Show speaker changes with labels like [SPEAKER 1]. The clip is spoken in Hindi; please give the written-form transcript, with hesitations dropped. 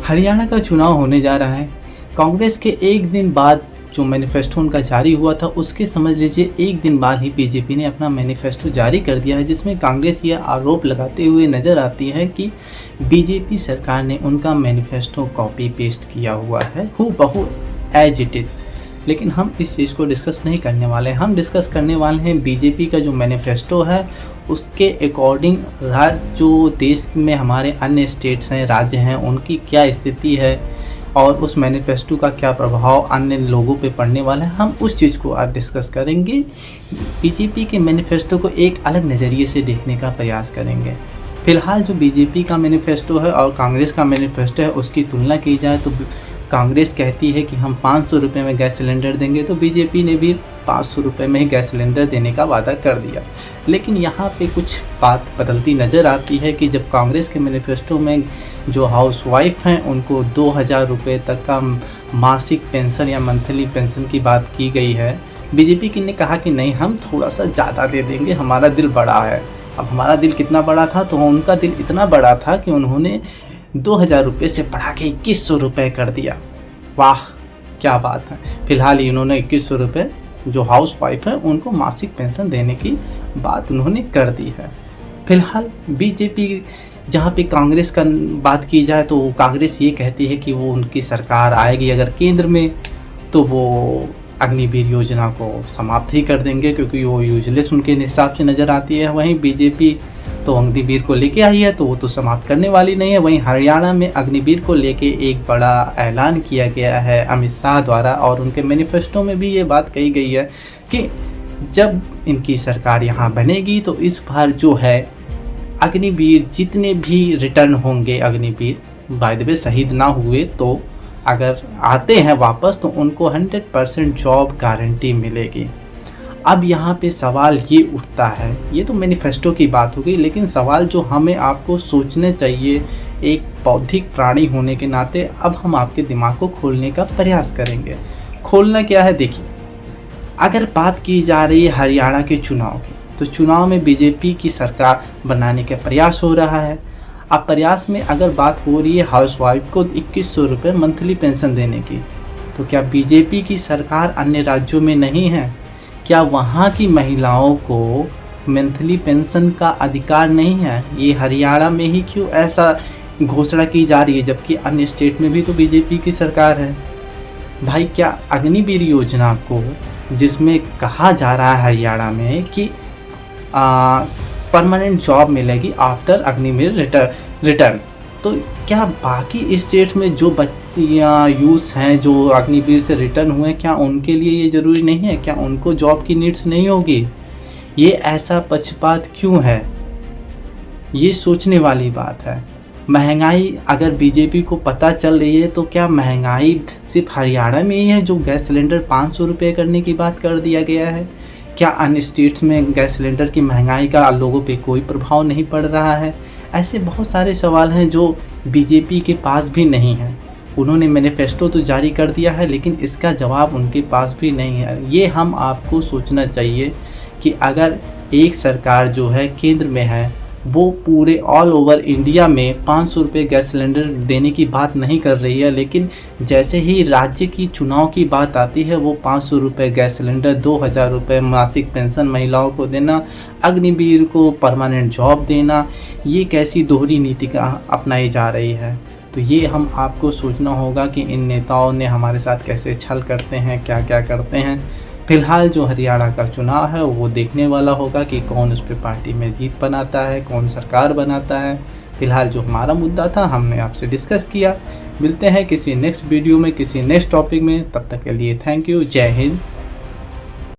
[SPEAKER 1] हरियाणा का चुनाव होने जा रहा है। कांग्रेस के एक दिन बाद जो मैनिफेस्टो उनका जारी हुआ था, उसके समझ लीजिए एक दिन बाद ही बीजेपी ने अपना मैनिफेस्टो जारी कर दिया है, जिसमें कांग्रेस ये आरोप लगाते हुए नज़र आती है कि बीजेपी सरकार ने उनका मैनिफेस्टो कॉपी पेस्ट किया हुआ है हूबहू एज इट इज़। लेकिन हम इस चीज़ को डिस्कस नहीं करने वाले हैं। हम डिस्कस करने वाले हैं बीजेपी का जो मैनिफेस्टो है उसके अकॉर्डिंग जो देश में हमारे अन्य स्टेट्स हैं, राज्य हैं, उनकी क्या स्थिति है और उस मैनिफेस्टो का क्या प्रभाव अन्य लोगों पे पड़ने वाला है, हम उस चीज़ को आज डिस्कस करेंगे। बीजेपी के मैनिफेस्टो को एक अलग नज़रिए से देखने का प्रयास करेंगे। फिलहाल जो बीजेपी का मैनिफेस्टो है और कांग्रेस का मैनिफेस्टो है, उसकी तुलना की जाए तो कांग्रेस कहती है कि हम 500 रुपये में गैस सिलेंडर देंगे, तो बीजेपी ने भी 500 रुपये में ही गैस सिलेंडर देने का वादा कर दिया। लेकिन यहाँ पे कुछ बात बदलती नज़र आती है कि जब कांग्रेस के मैनिफेस्टो में जो हाउसवाइफ हैं उनको 2000 रुपये तक का मासिक पेंशन या मंथली पेंशन की बात की गई है, बीजेपी की ने कहा कि नहीं, हम थोड़ा सा ज़्यादा दे देंगे, हमारा दिल बड़ा है। अब हमारा दिल कितना बड़ा था, तो उनका दिल इतना बड़ा था कि उन्होंने 2000 रुपये से बढ़ा के 2100 रुपये कर दिया। वाह, क्या बात है। फिलहाल इन्होंने 2100 रुपये जो हाउस वाइफ है उनको मासिक पेंशन देने की बात उन्होंने कर दी है। फिलहाल बीजेपी, जहाँ पे कांग्रेस का बात की जाए तो कांग्रेस ये कहती है कि वो उनकी सरकार आएगी अगर केंद्र में, तो वो अग्निवीर योजना को समाप्त ही कर देंगे, क्योंकि वो यूजलेस उनके हिसाब से नज़र आती है। वहीं बीजेपी तो अग्निवीर को लेके आई है, तो वो तो समाप्त करने वाली नहीं है। वहीं हरियाणा में अग्निवीर को लेके एक बड़ा ऐलान किया गया है अमित शाह द्वारा, और उनके मैनिफेस्टो में भी ये बात कही गई है कि जब इनकी सरकार यहाँ बनेगी तो इस बार जो है अग्निवीर जितने भी रिटर्न होंगे, अग्निवीर बाय द वे शहीद ना हुए तो अगर आते हैं वापस तो उनको 100% जॉब गारंटी मिलेगी। अब यहाँ पे सवाल ये उठता है, ये तो मैनिफेस्टो की बात हो गई, लेकिन सवाल जो हमें आपको सोचने चाहिए एक बौद्धिक प्राणी होने के नाते, अब हम आपके दिमाग को खोलने का प्रयास करेंगे। खोलना क्या है, देखिए, अगर बात की जा रही है हरियाणा के चुनाव की, तो चुनाव में बीजेपी की सरकार बनाने का प्रयास हो रहा है। अब प्रयास में अगर बात हो रही है हाउसवाइफ को 2100 रुपये मंथली पेंशन देने की, तो क्या बीजेपी की सरकार अन्य राज्यों में नहीं है? क्या वहाँ की महिलाओं को मंथली पेंशन का अधिकार नहीं है? ये हरियाणा में ही क्यों ऐसा घोषणा की जा रही है, जबकि अन्य स्टेट में भी तो बीजेपी की सरकार है? भाई, क्या अग्निवीर योजना को, जिसमें कहा जा रहा है हरियाणा में कि परमानेंट जॉब मिलेगी आफ्टर अग्निवीर रिटर्न, तो क्या बाकी स्टेट्स में जो बच्चियाँ यूथ हैं जो अग्निवीर से रिटर्न हुए, क्या उनके लिए ये ज़रूरी नहीं है? क्या उनको जॉब की नीड्स नहीं होगी? ये ऐसा पक्षपात क्यों है? ये सोचने वाली बात है। महंगाई अगर बीजेपी को पता चल रही है, तो क्या महंगाई सिर्फ हरियाणा में ही है जो गैस सिलेंडर 500 रुपये करने की बात कर दिया गया है? क्या अन्य स्टेट्स में गैस सिलेंडर की महंगाई का लोगों पे कोई प्रभाव नहीं पड़ रहा है? ऐसे बहुत सारे सवाल हैं जो बीजेपी के पास भी नहीं है। उन्होंने मैनिफेस्टो तो जारी कर दिया है, लेकिन इसका जवाब उनके पास भी नहीं है। ये हम आपको सोचना चाहिए कि अगर एक सरकार जो है केंद्र में है, वो पूरे ऑल ओवर इंडिया में 500 रुपये गैस सिलेंडर देने की बात नहीं कर रही है, लेकिन जैसे ही राज्य की चुनाव की बात आती है, वो 500 रुपये गैस सिलेंडर, 2000 रुपये मासिक पेंशन महिलाओं को देना, अग्निवीर को परमानेंट जॉब देना, ये कैसी दोहरी नीति का अपनाई जा रही है? तो ये हम आपको सोचना होगा कि इन नेताओं ने हमारे साथ कैसे छल करते हैं, क्या क्या करते हैं। फिलहाल जो हरियाणा का चुनाव है वो देखने वाला होगा कि कौन उस पर पार्टी में जीत बनाता है, कौन सरकार बनाता है। फिलहाल जो हमारा मुद्दा था हमने आपसे डिस्कस किया। मिलते हैं किसी नेक्स्ट वीडियो में, किसी नेक्स्ट टॉपिक में। तब तक के लिए थैंक यू। जय हिंद।